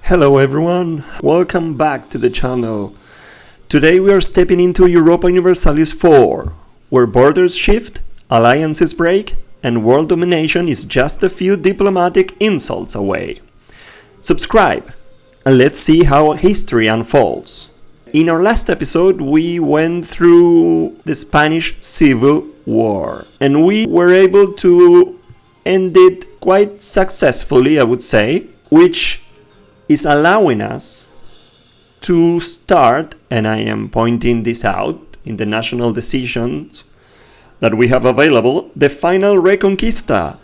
Hello everyone, welcome back to the channel. Today we are stepping into Europa Universalis 4, where borders shift, alliances break, and world domination is just a few diplomatic insults away. Subscribe, and let's see how history unfolds. In our last episode we went through the Spanish Civil War, and we were able to end it quite successfully, I would say, which is allowing us to start, and I am pointing this out in the national decisions that we have available, the final Reconquista,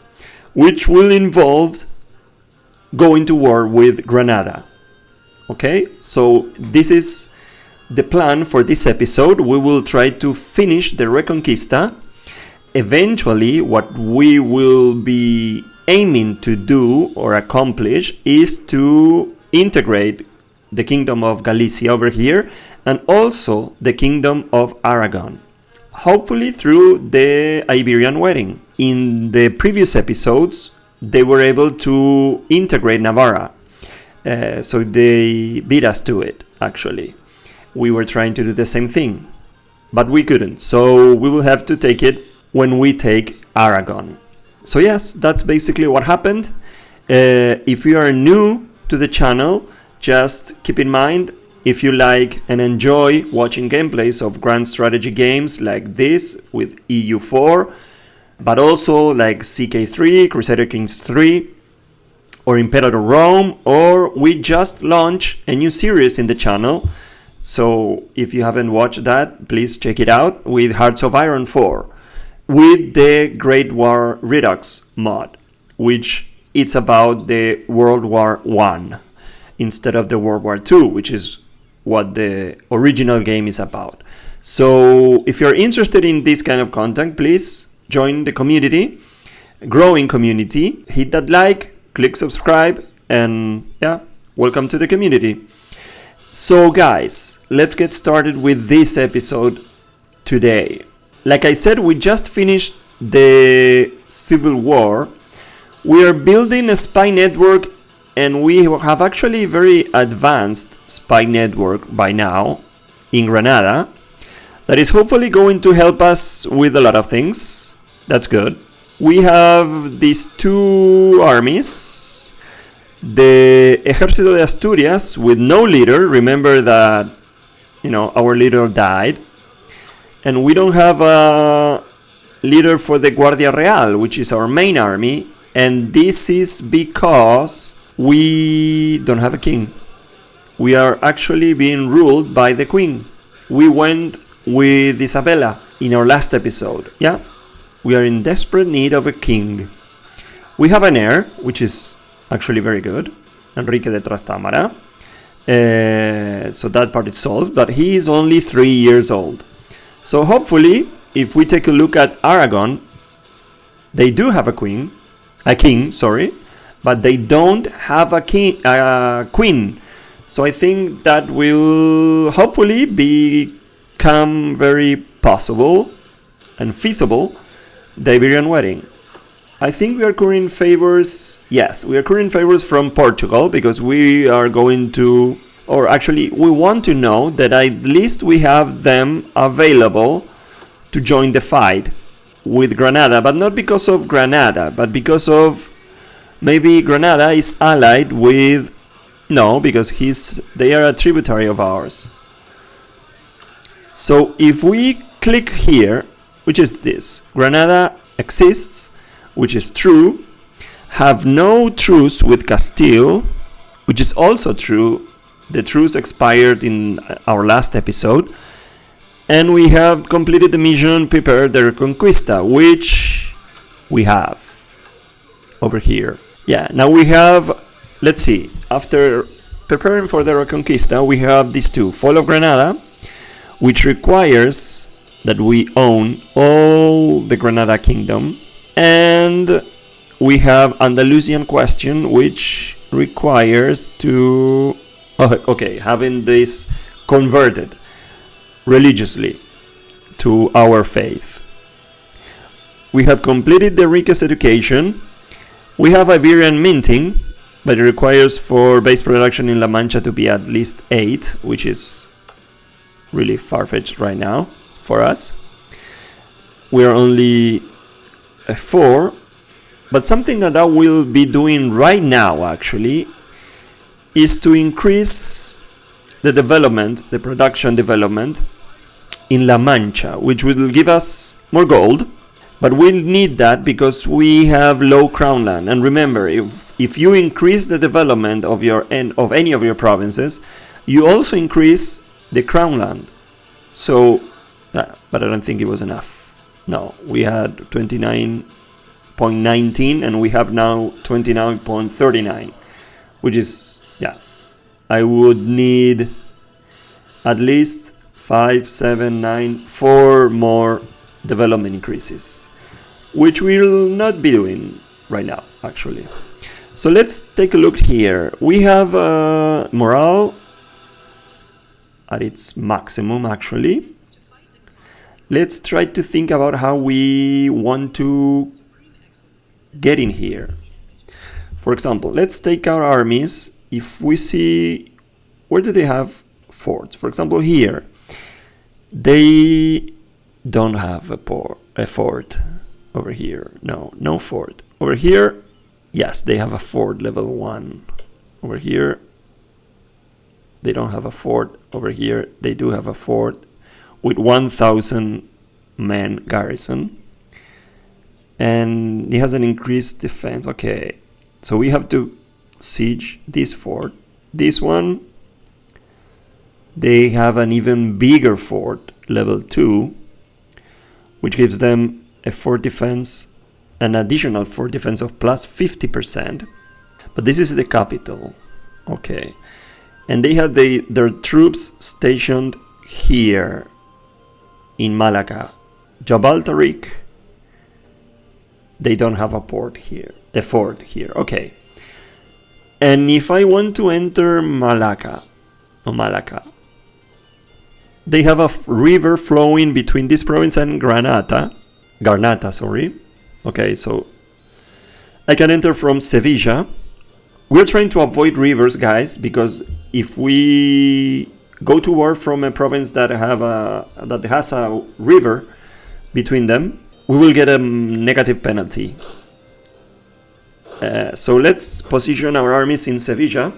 which will involve going to war with Granada. Okay, so this is the plan for this episode. We will try to finish the Reconquista. Eventually, what we will be aiming to do or accomplish is to integrate the Kingdom of Galicia over here and also the Kingdom of Aragon, hopefully through the Iberian Wedding. In the previous episodes, they were able to integrate Navarra, so they beat us to it, actually. We were trying to do the same thing, but we couldn't, so we will have to take it when we take Aragon. So yes, that's basically what happened. If you are new to the channel, just keep in mind, if you like and enjoy watching gameplays of grand strategy games like this with EU4, but also like CK3, Crusader Kings 3, or Imperator Rome, or we just launched a new series in the channel. So if you haven't watched that, please check it out with Hearts of Iron 4. With the Great War Redux mod, which it's about the World War I instead of the World War II, which is what the original game is about. So if you're interested in this kind of content, please join the community, growing community, hit that like, click subscribe, and yeah, welcome to the community. So guys, let's get started with this episode today. Like I said, we just finished the Civil War. We are building a spy network, and we have actually very advanced spy network by now in Granada that is hopefully going to help us with a lot of things. That's good. We have these two armies, the Ejército de Asturias with no leader. Remember that, our leader died. And we don't have a leader for the Guardia Real, which is our main army. And this is because we don't have a king. We are actually being ruled by the queen. We went with Isabella in our last episode. Yeah, we are in desperate need of a king. We have an heir, which is actually very good, Enrique de Trastámara. So that part is solved, but he is only 3 years old. So hopefully, if we take a look at Aragon, they do have a king, but they don't have a queen. So I think that will hopefully become very possible and feasible, the Iberian Wedding. I think we are current favors, yes, we are current favors from Portugal, because we are going to, or actually we want to know that at least we have them available to join the fight with Granada, but not because of Granada, but because of maybe Granada is allied with, no, because they are a tributary of ours. So if we click here, which is this, Granada exists, which is true, have no truce with Castile, which is also true. The truce expired in our last episode, and we have completed the mission, prepared the Reconquista, which we have over here. Yeah, now we have, let's see, after preparing for the Reconquista, we have these two, Fall of Granada, which requires that we own all the Granada kingdom, and we have Andalusian question, which requires to having this converted religiously to our faith. We have completed the Rica's education. We have Iberian minting, but it requires for base production in La Mancha to be at least 8, which is really far-fetched right now for us. We are only 4, but something that I will be doing right now actually is to increase the development, the production development in La Mancha, which will give us more gold, but we'll need that because we have low crown land. And remember, if you increase the development of any of your provinces, you also increase the crown land. So, but I don't think it was enough. No, we had 29.19 and we have now 29.39, which is, yeah, I would need at least 5, 7, 9, 4 more development increases, which we'll not be doing right now, actually. So let's take a look here. We have morale at its maximum, actually. Let's try to think about how we want to get in here. For example, let's take our armies. If we see, where do they have forts? For example, here, they don't have a fort. Over here, no fort. Over here, yes, they have a fort level 1. Over here, they don't have a fort. Over here, they do have a fort with 1,000 men garrison. And it has an increased defense. Okay, so we have to siege this fort. This one, they have an even bigger fort, level 2, which gives them a fort defense, an additional fort defense of plus 50%. But this is the capital. Okay. And they have their troops stationed here in Malaqah. Jabal Tariq, they don't have a fort here. Okay. And if I want to enter Malaqah, they have a river flowing between this province and Garnata, sorry. Okay, so I can enter from Sevilla. We're trying to avoid rivers, guys, because if we go to war from a province that has a river between them, we will get a negative penalty. So let's position our armies in Sevilla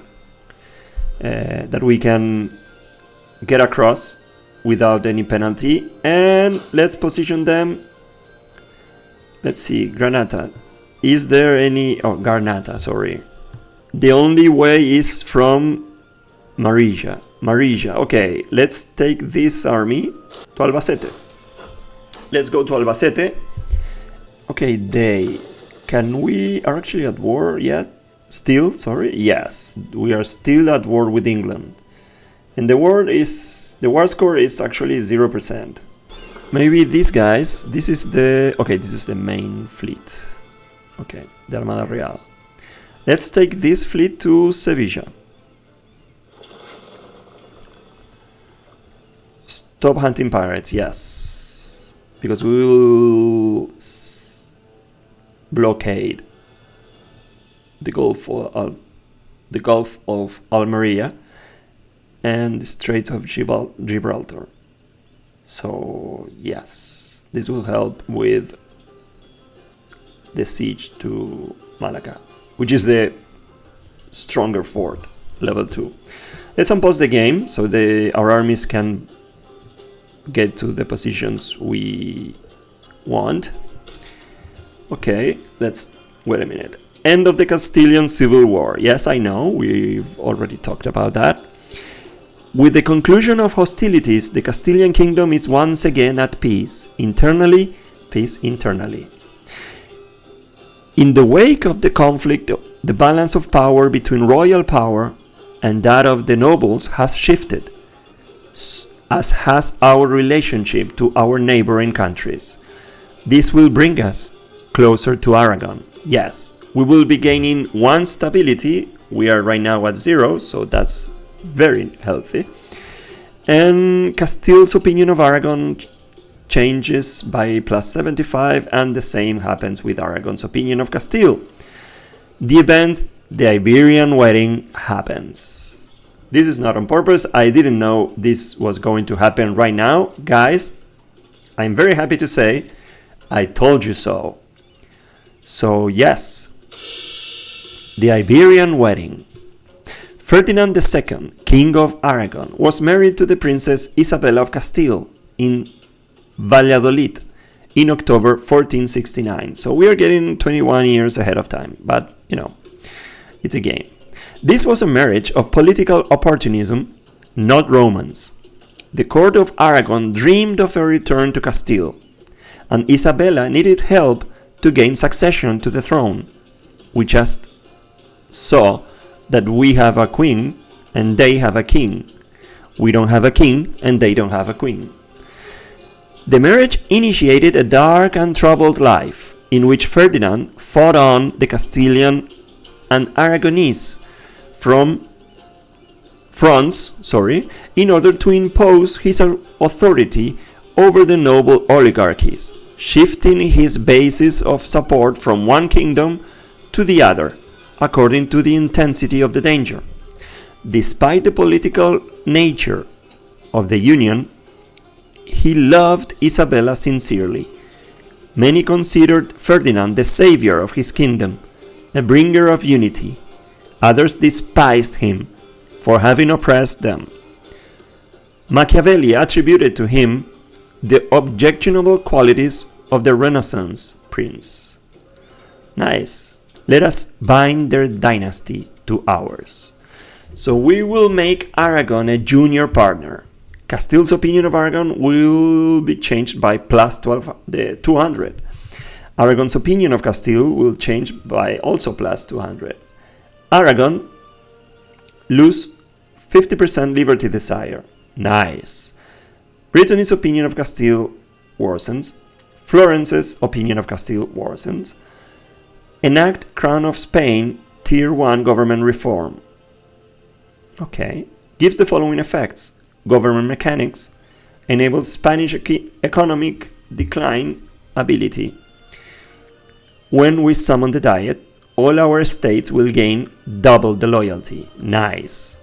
that we can get across without any penalty, and let's position them. Let's see, Granada. Is there any... Oh, Garnata, sorry. The only way is from Marija. Okay, let's take this army to Albacete. Let's go to Albacete. Okay, Can we... Are actually at war yet? Still, sorry? Yes, we are still at war with England. And the war score is actually 0%. Maybe these guys, this is the main fleet. Okay, the Armada Real. Let's take this fleet to Sevilla. Stop hunting pirates, yes. Because we will blockade the Gulf of Almeria and the Straits of Gibraltar. So yes, this will help with the siege to Malaqah, which is the stronger fort, level 2. Let's unpause the game so our armies can get to the positions we want. Okay, let's wait a minute. End of the Castilian Civil War. Yes, I know, we've already talked about that. With the conclusion of hostilities, the Castilian kingdom is once again at peace internally. In the wake of the conflict, the balance of power between royal power and that of the nobles has shifted, as has our relationship to our neighboring countries. This will bring us closer to Aragon. Yes, we will be gaining 1 stability. We are right now at 0, so that's very healthy. And Castile's opinion of Aragon changes by plus 75, and the same happens with Aragon's opinion of Castile. The event the Iberian Wedding happens. This is not on purpose. I didn't know this was going to happen right now. Guys, I'm very happy to say I told you so. So yes, the Iberian Wedding. Ferdinand II, King of Aragon, was married to the Princess Isabella of Castile in Valladolid in October 1469. So we are getting 21 years ahead of time, but you know, it's a game. This was a marriage of political opportunism, not romance. The court of Aragon dreamed of a return to Castile, and Isabella needed help to gain succession to the throne. We just saw that we have a queen and they have a king. We don't have a king and they don't have a queen. The marriage initiated a dark and troubled life in which Ferdinand fought on the Castilian and Aragonese fronts in order to impose his authority over the noble oligarchies, shifting his basis of support from one kingdom to the other, according to the intensity of the danger. Despite the political nature of the union, he loved Isabella sincerely. Many considered Ferdinand the savior of his kingdom, a bringer of unity. Others despised him for having oppressed them. Machiavelli attributed to him the objectionable qualities of the Renaissance prince. Nice. Let us bind their dynasty to ours. So we will make Aragon a junior partner. Castile's opinion of Aragon will be changed by plus 200. Aragon's opinion of Castile will change by also plus 200. Aragon lose 50% liberty desire. Nice. Brittany's opinion of Castile worsens. Florence's opinion of Castile worsens. Enact Crown of Spain Tier 1 government reform. Okay. Gives the following effects. Government mechanics. Enables Spanish economic decline ability. When we summon the Diet, all our states will gain double the loyalty. Nice.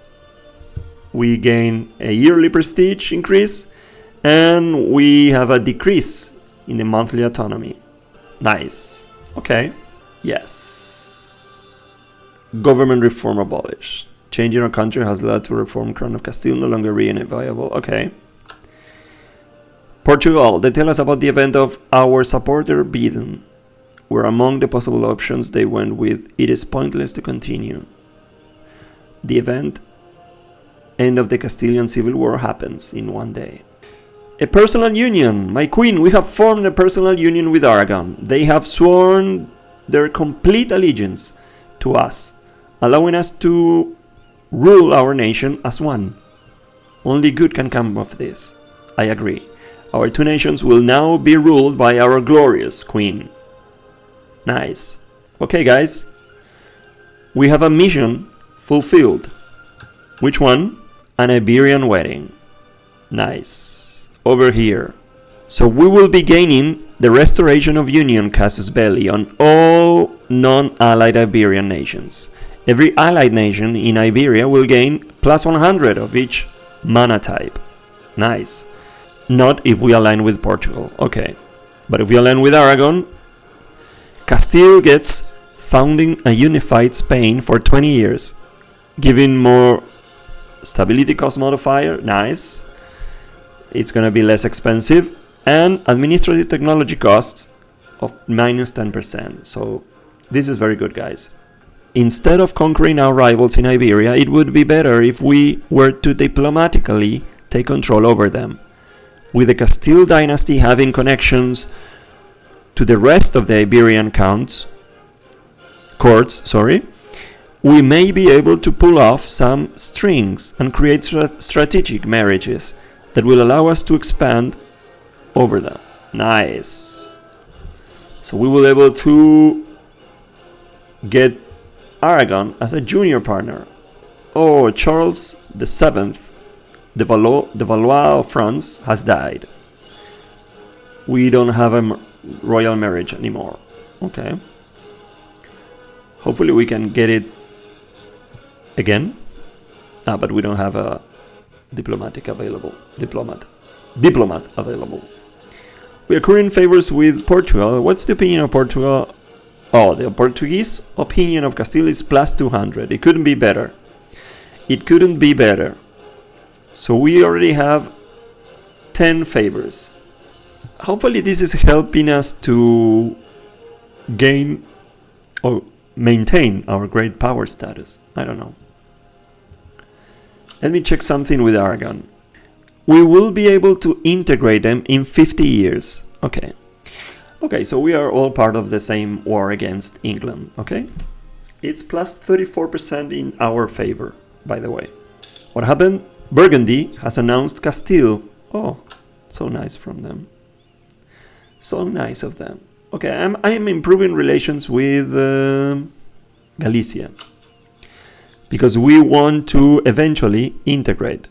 We gain a yearly prestige increase, and we have a decrease in the monthly autonomy. Nice. Okay. Yes. Government reform abolished. Change in our country has led to reform Crown of Castile no longer being viable. Okay. Portugal. They tell us about the event of our supporter beaten. Were among the possible options they went with. It is pointless to continue. The event, end of the Castilian Civil War, happens in one day. A personal union. My queen, we have formed a personal union with Aragon. They have sworn their complete allegiance to us, allowing us to rule our nation as one. Only good can come of this. I agree. Our two nations will now be ruled by our glorious queen. Nice. Okay, guys. We have a mission fulfilled. Which one? An Iberian wedding. Nice. Over here. So we will be gaining the restoration of union casus belli on all non-allied Iberian nations. Every allied nation in Iberia will gain plus 100 of each mana type. Nice. Not if we align with Portugal. Okay. But if we align with Aragon, Castile gets founding a unified Spain for 20 years, giving more stability cost modifier. Nice. It's going to be less expensive, and administrative technology costs of minus 10%. So this is very good, guys. Instead of conquering our rivals in Iberia, it would be better if we were to diplomatically take control over them. With the Castile dynasty having connections to the rest of the Iberian courts, we may be able to pull off some strings and create strategic marriages that will allow us to expand over them. Nice. So we will be able to get Aragon as a junior partner. Oh, Charles VII, the Valois of France, has died. We don't have a royal marriage anymore. Okay. Hopefully we can get it Again? Ah, but we don't have a diplomat available. We are current favors with Portugal. What's the opinion of Portugal? Oh, the Portuguese opinion of Castile is plus 200. It couldn't be better. So we already have 10 favors. Hopefully this is helping us to gain or maintain our great power status. I don't know. Let me check something with Aragon. We will be able to integrate them in 50 years. Okay. Okay, so we are all part of the same war against England, okay? It's plus 34% in our favor, by the way. What happened? Burgundy has announced Castile. Oh, so nice from them. So nice of them. Okay, I'm improving relations with Galicia. Because we want to eventually integrate.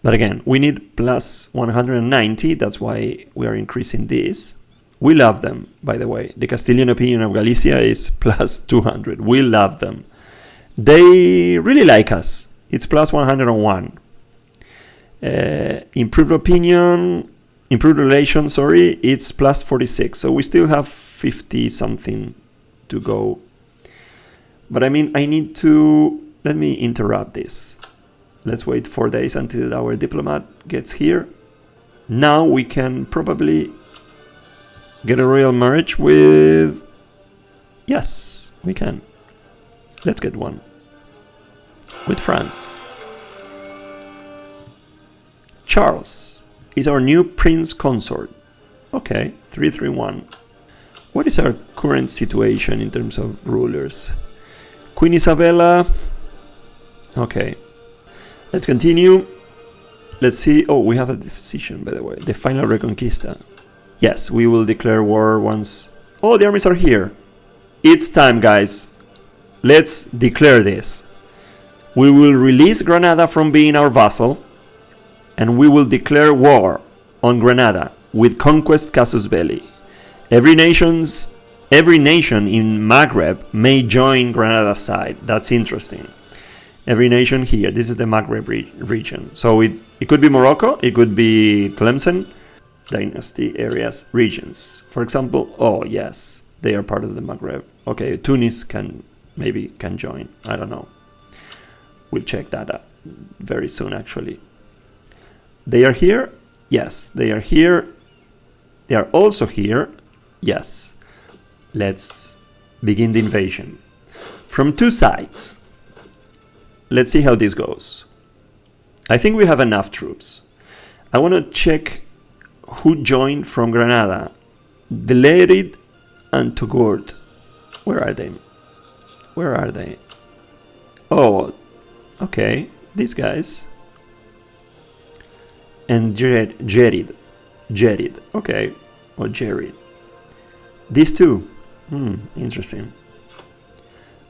But again, we need plus 190. That's why we are increasing this. We love them, by the way. The Castilian opinion of Galicia is plus 200. We love them. They really like us. It's plus 101. Improved relations, it's plus 46. So we still have 50 something to go. But I mean, let me interrupt this. Let's wait 4 days until our diplomat gets here. Now we can probably get a royal marriage with... Yes, we can. Let's get one. With France. Charles is our new prince consort. Okay, 331. What is our current situation in terms of rulers? Queen Isabella. Okay. Let's continue. Let's see. Oh, we have a decision, by the way. The final Reconquista. Yes, we will declare war once... Oh, the armies are here. It's time, guys. Let's declare this. We will release Granada from being our vassal, and we will declare war on Granada with conquest casus belli. Every nation in Maghreb may join Granada's side. That's interesting. Every nation here. This is the Maghreb region. So it could be Morocco, it could be Tlemcen, dynasty areas, regions. For example, oh yes, they are part of the Maghreb. Okay, Tunis maybe can join. I don't know. We'll check that out very soon, actually. They are here? Yes, they are here. They are also here? Yes. Let's begin the invasion. From two sides. Let's see how this goes. I think we have enough troops. I want to check who joined from Granada. Delerid and Togourt. Where are they? Where are they? Oh, okay. These guys. And Jerid. Okay. Or Jerid. These two. Interesting.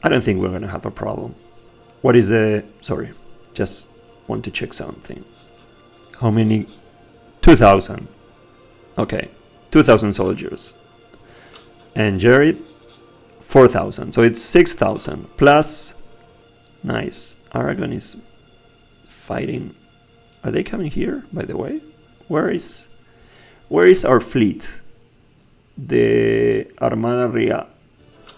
I don't think we're going to have a problem. What is the... Sorry. Just want to check something. How many? 2,000. Okay. 2,000 soldiers. And Jerid, 4,000. So it's 6,000. Plus... Nice. Aragon is fighting... Are they coming here, by the way? Where is our fleet? The Armada Real.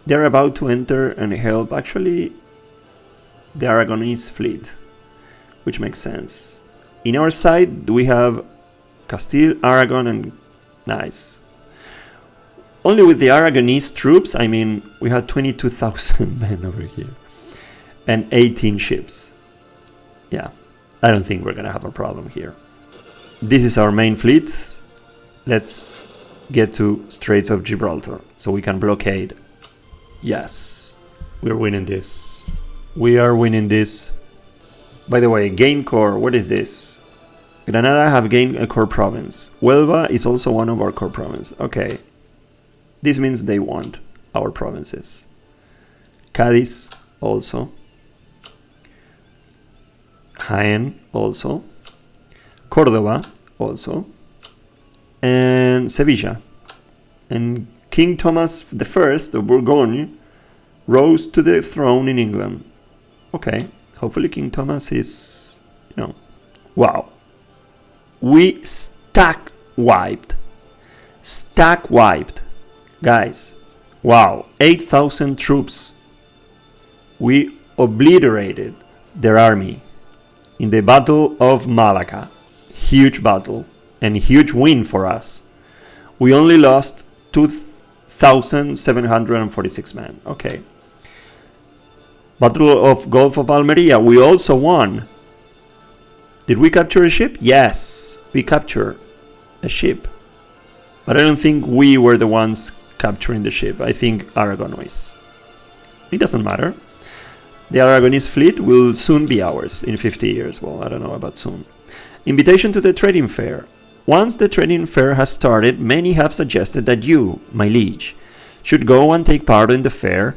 They're about to enter and help, actually, the Aragonese fleet, which makes sense. In our side, we have Castile, Aragon, and... Nice. Only with the Aragonese troops, I mean, we had 22,000 men over here. And 18 ships. Yeah. I don't think we're gonna have a problem here. This is our main fleet. Let's get to Straits of Gibraltar so we can blockade. Yes, we're winning this. We are winning this. By the way, gain core, what is this? Granada have gained a core province. Huelva is also one of our core provinces. Okay, this means they want our provinces. Cadiz also. Jaén also, Córdoba also, and Sevilla. And King Thomas I of Bourgogne rose to the throne in England. Okay, Hopefully King Thomas is, wow. We stack wiped. Guys, wow, 8,000 troops. We obliterated their army in the Battle of Malaqah. Huge battle and huge win for us. We only lost 2,746 men. Okay. Battle of Gulf of Almeria, we also won. Did we capture a ship? Yes, we captured a ship. But I don't think we were the ones capturing the ship. I think Aragon was. It doesn't matter. The Aragonese fleet will soon be ours in 50 years. Well, I don't know about soon. Invitation to the trading fair. Once the trading fair has started, many have suggested that you, my liege, should go and take part in the fair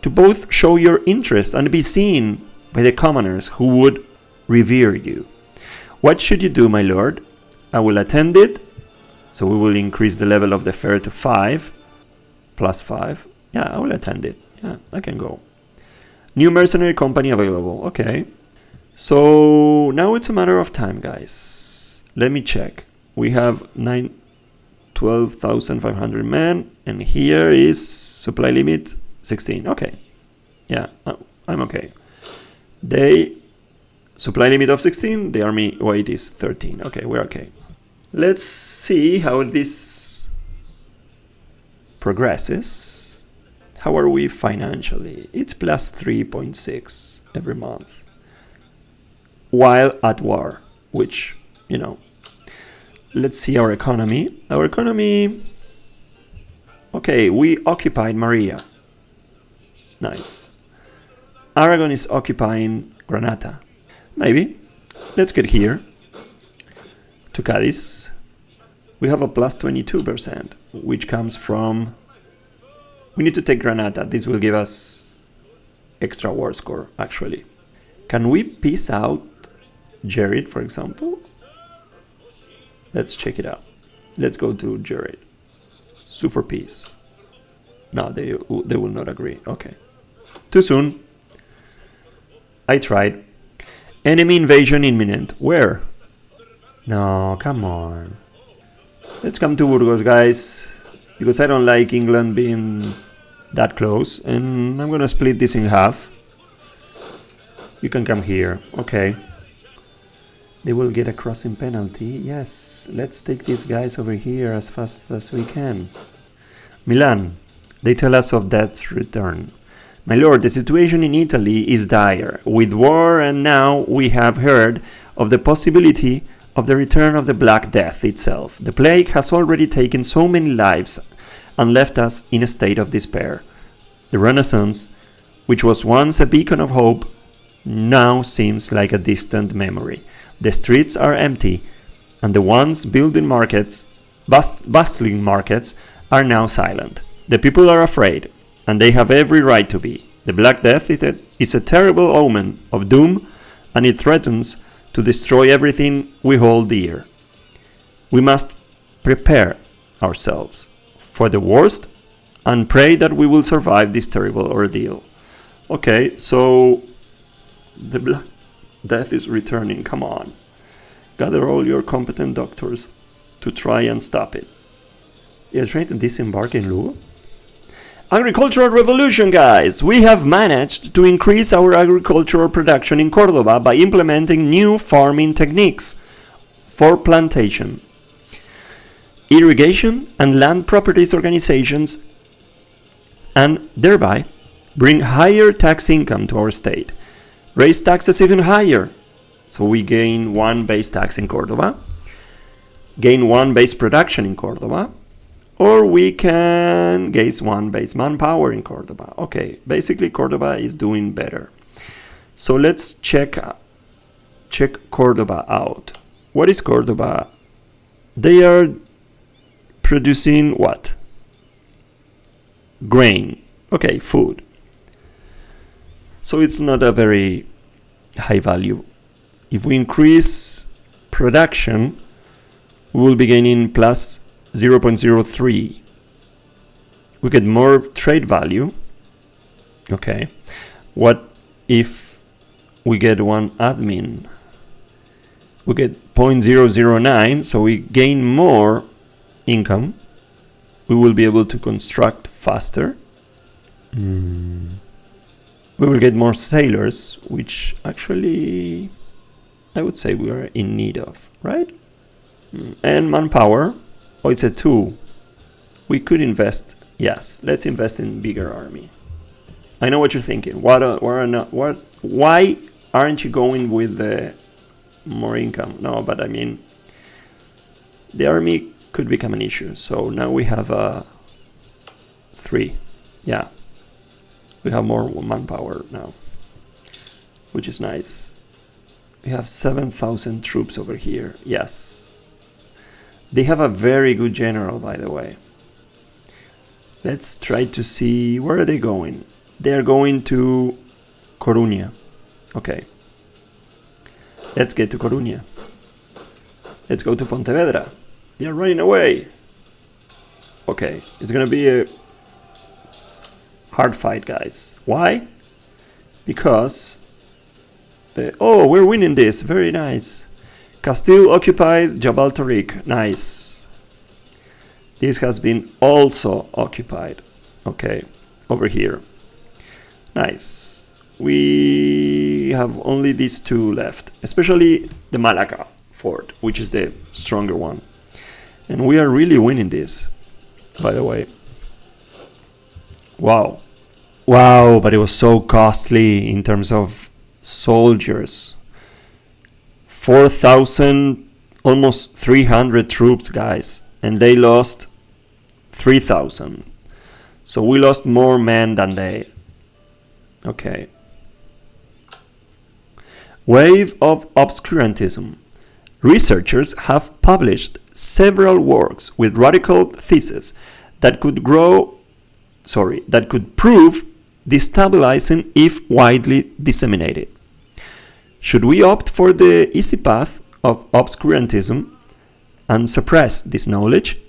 to both show your interest and be seen by the commoners who would revere you. What should you do, my lord? I will attend it. So we will increase the level of the fair to 5 plus 5. Yeah, I will attend it. Yeah, I can go. New mercenary company available. Okay. So now it's a matter of time, guys. Let me check. We have 12,500 men, and here is supply limit 16. Okay. Yeah, I'm okay. Supply limit of 16, the army weight is 13. Okay, we're okay. Let's see how this progresses. How are we financially? It's plus 3.6 every month. While at war, which, let's see our economy. Our economy, okay, we occupied Maria. Nice. Aragon is occupying Granada. Maybe. Let's get here to Cadiz. We have a plus 22%, which comes from... We need to take Granada. This will give us extra war score, actually. Can we peace out Jared, for example? Let's check it out. Let's go to Jared. Super peace. No, they will not agree. Okay. Too soon. I tried. Enemy invasion imminent. Where? No, come on. Let's come to Burgos, guys. Because I don't like England being that close. And I'm gonna split this in half. You can come here. Okay. They will get a crossing penalty. Yes. Let's take these guys over here as fast as we can. Milan. They tell us of death's return. My lord, the situation in Italy is dire, with war, and now we have heard of the possibility of the return of the Black Death itself. The plague has already taken so many lives and left us in a state of despair. The Renaissance, which was once a beacon of hope, now seems like a distant memory. The streets are empty, and the once building markets, bustling markets, are now silent. The people are afraid, and they have every right to be. The Black Death is a terrible omen of doom, and it threatens to destroy everything we hold dear. We must prepare ourselves for the worst and pray that we will survive this terrible ordeal. Okay, so the Black Death is returning. Come on. Gather all your competent doctors to try and stop it. You're trying to disembark in Lugo? Agricultural revolution, guys! We have managed to increase our agricultural production in Cordoba by implementing new farming techniques for plantation, irrigation, and land properties organizations, and thereby bring higher tax income to our state. Raise taxes even higher, so we gain one base tax in Cordoba, gain one base production in Cordoba, or we can gain one base manpower in Cordoba. Okay, basically Cordoba is doing better. So let's check Cordoba out. What is Cordoba? They are producing what? Grain. Okay, food. So it's not a very high value. If we increase production, we will be gaining plus 0.03. We get more trade value. Okay. What if we get one admin. We get 0.009, so we gain more income. We will be able to construct faster. We will get more sailors, which actually I would say we are in need of, right? And manpower. Oh, it's a 2. We could invest. Yes, let's invest in bigger army. I know what you're thinking. Why aren't you going with the more income? No, but I mean, the army could become an issue. So now we have 3. Yeah, we have more manpower now, which is nice. We have 7,000 troops over here. Yes, they have a very good general, by the way. Let's try to see, where are they going? They're going to Coruña. Okay, let's get to Coruña. Let's go to Pontevedra. They're running away. Okay, it's gonna be a hard fight, guys. Why? Because oh, we're winning this. Very nice. Castile occupied Jabal Tariq. Nice. This has been also occupied. Okay, over here. Nice. We have only these 2 left, especially the Malaqah fort, which is the stronger one. And we are really winning this, by the way. Wow. Wow, but it was so costly in terms of soldiers. 4,000, almost 300 troops, guys. And they lost 3,000. So we lost more men than they. Okay. Wave of obscurantism. Researchers have published several works with radical theses that could prove destabilizing if widely disseminated. Should we opt for the easy path of obscurantism and suppress this knowledge?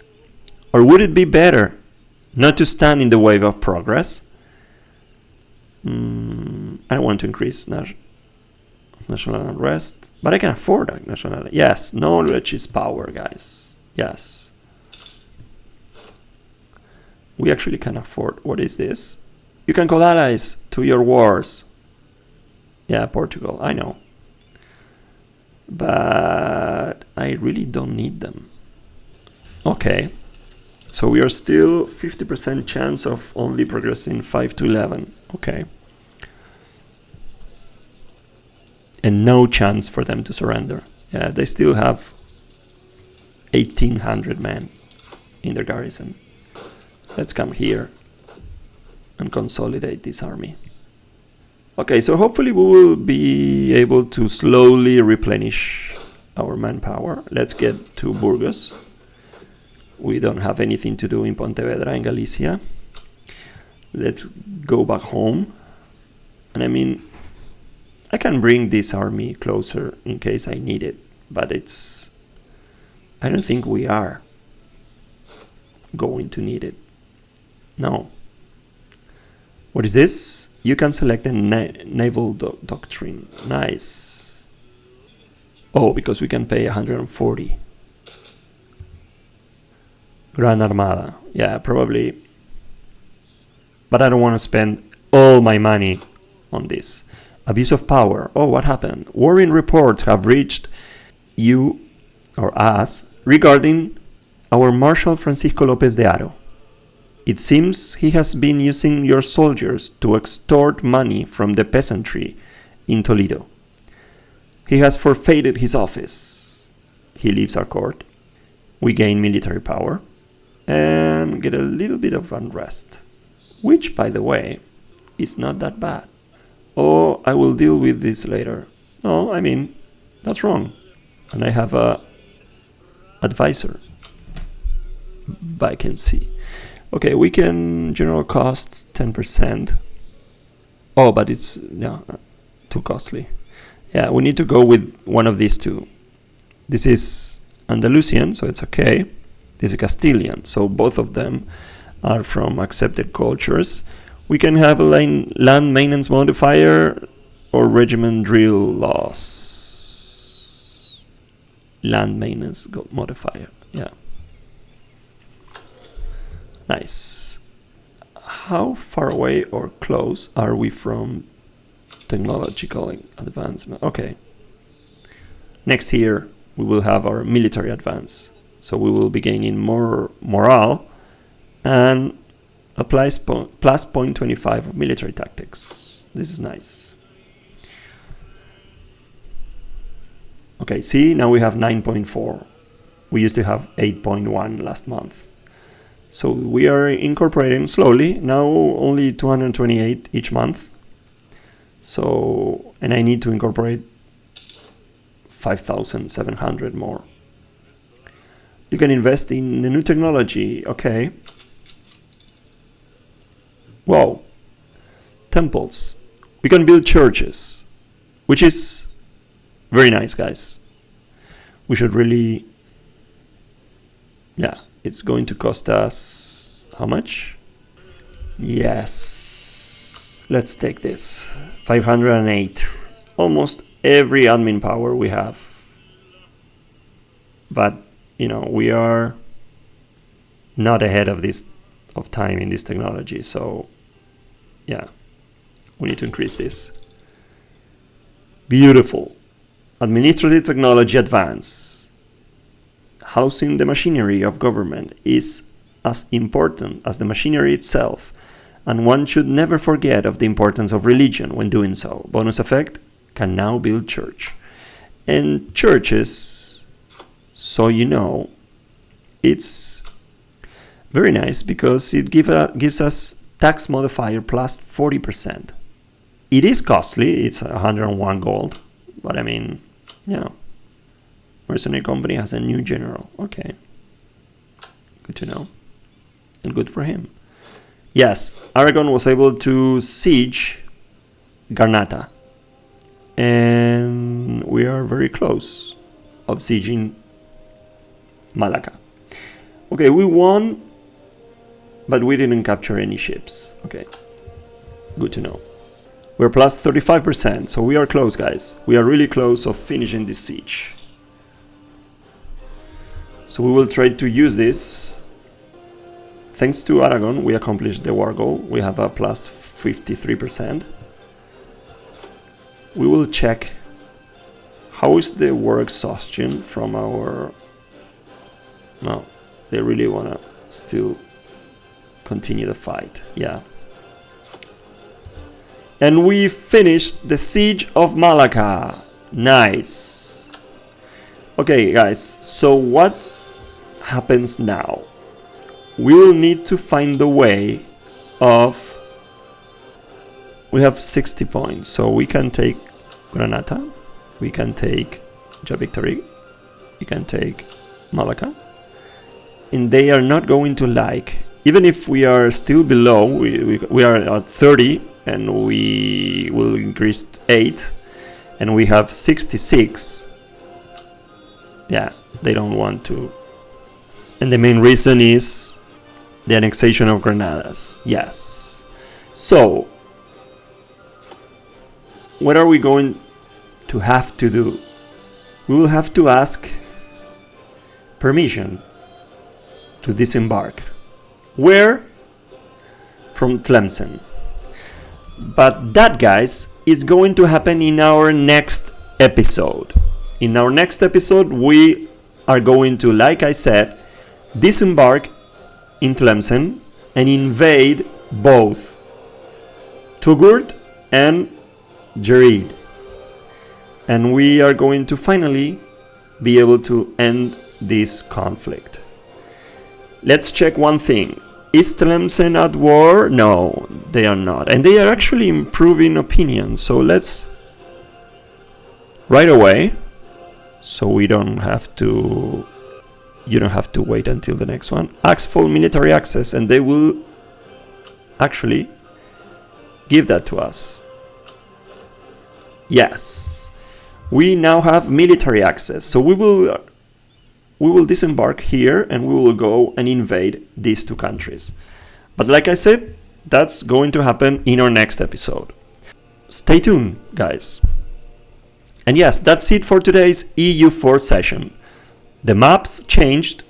Or would it be better not to stand in the wave of progress? I don't want to increase national unrest, but I can afford that national. Yes, knowledge is power, guys. Yes. We actually can afford. What is this? You can call allies to your wars. Yeah, Portugal, I know. But I really don't need them. Okay. So we are still 50% chance of only progressing 5 to 11. Okay. And no chance for them to surrender. Yeah, they still have 1,800 men in their garrison. Let's come here and consolidate this army. Okay, so hopefully we will be able to slowly replenish our manpower. Let's get to Burgos. We don't have anything to do in Pontevedra in Galicia. Let's go back home. And I mean, I can bring this army closer in case I need it, but I don't think we are going to need it. No. What is this? You can select a naval doctrine. Nice. Oh, because we can pay 140. Gran Armada. Yeah, probably. But I don't want to spend all my money on this. Abuse of power. Oh, what happened? Worrying reports have reached you or us regarding our Marshal Francisco López de Haro. It seems he has been using your soldiers to extort money from the peasantry in Toledo. He has forfeited his office. He leaves our court. We gain military power and get a little bit of unrest, which, by the way, is not that bad. Oh, I will deal with this later. No, I mean, that's wrong. And I have a advisor. Vacancy. Okay, we can general costs 10%. Oh, but it's too costly. Yeah, we need to go with one of these two. This is Andalusian, so it's okay. This is Castilian, so both of them are from accepted cultures. We can have a land maintenance modifier or regiment drill loss? Land maintenance modifier. Yeah. Nice. How far away or close are we from technological advancement? Okay. Next year we will have our military advance. So we will be gaining more morale and a plus 0.25 of military tactics. This is nice. Okay, see, now we have 9.4. We used to have 8.1 last month. So we are incorporating slowly, now only 228 each month. So, and I need to incorporate 5,700 more. You can invest in the new technology, okay. Wow, temples. We can build churches, which is very nice, guys. We should really, yeah, it's going to cost us, how much? Yes, let's take this, 508. Almost every admin power we have. But, you know, we are not ahead of time in this technology, so yeah, we need to increase this. Beautiful. Administrative technology advance. Housing the machinery of government is as important as the machinery itself, and one should never forget of the importance of religion when doing so. Bonus effect, can now build church. And churches, so you know, it's very nice because it gives us tax modifier plus 40%. It is costly, it's 101 gold, but I mean, yeah. Mercenary company has a new general. Okay. Good to know. And good for him. Yes, Aragon was able to siege Granada. And we are very close of sieging Malaqah. Okay, we won, but we didn't capture any ships. Okay. Good to know. We're plus 35%, so we are close, guys. We are really close of finishing this siege. So we will try to use this. Thanks to Aragon, we accomplished the war goal. We have a plus 53%. We will check how is the war exhaustion from our... No, they really want to still continue the fight. Yeah. And we finished the siege of Malaqah. Nice. Okay, guys, so what happens now? We will need to find the way of... We have 60 points, so we can take Granada, we can take victory, we can take Malaqah, and they are not going to like, even if we are still below, we are at 30, and we will increase 8, and we have 66. Yeah, they don't want to. And the main reason is the annexation of Granadas. Yes. So, what are we going to have to do? We will have to ask permission to disembark. Where? From Tlemcen. But that, guys, is going to happen in our next episode. In our next episode, we are going to, like I said, disembark in Tlemcen and invade both Touggourt and Jerid. And we are going to finally be able to end this conflict. Let's check one thing. Is Tlemcen at war? No, they are not. And they are actually improving opinion. So let's right away, so we don't have to, you don't have to wait until the next one. Ask for military access, and they will actually give that to us. Yes, we now have military access. So we will disembark here and we will go and invade these two countries. But like I said, that's going to happen in our next episode. stay tuned, guys. And yes, that's it for today's EU4 session. The maps changed,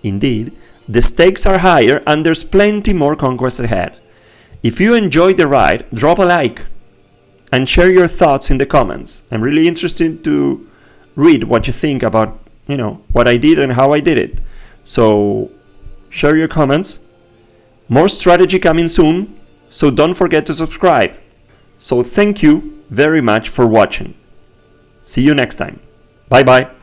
indeed, the stakes are higher, and there's plenty more conquest ahead. If you enjoyed the ride, drop a like and share your thoughts in the comments. I'm really interested to read what you think about, what I did and how I did it. So share your comments. More strategy coming soon, so don't forget to subscribe. So thank you very much for watching. See you next time. Bye bye.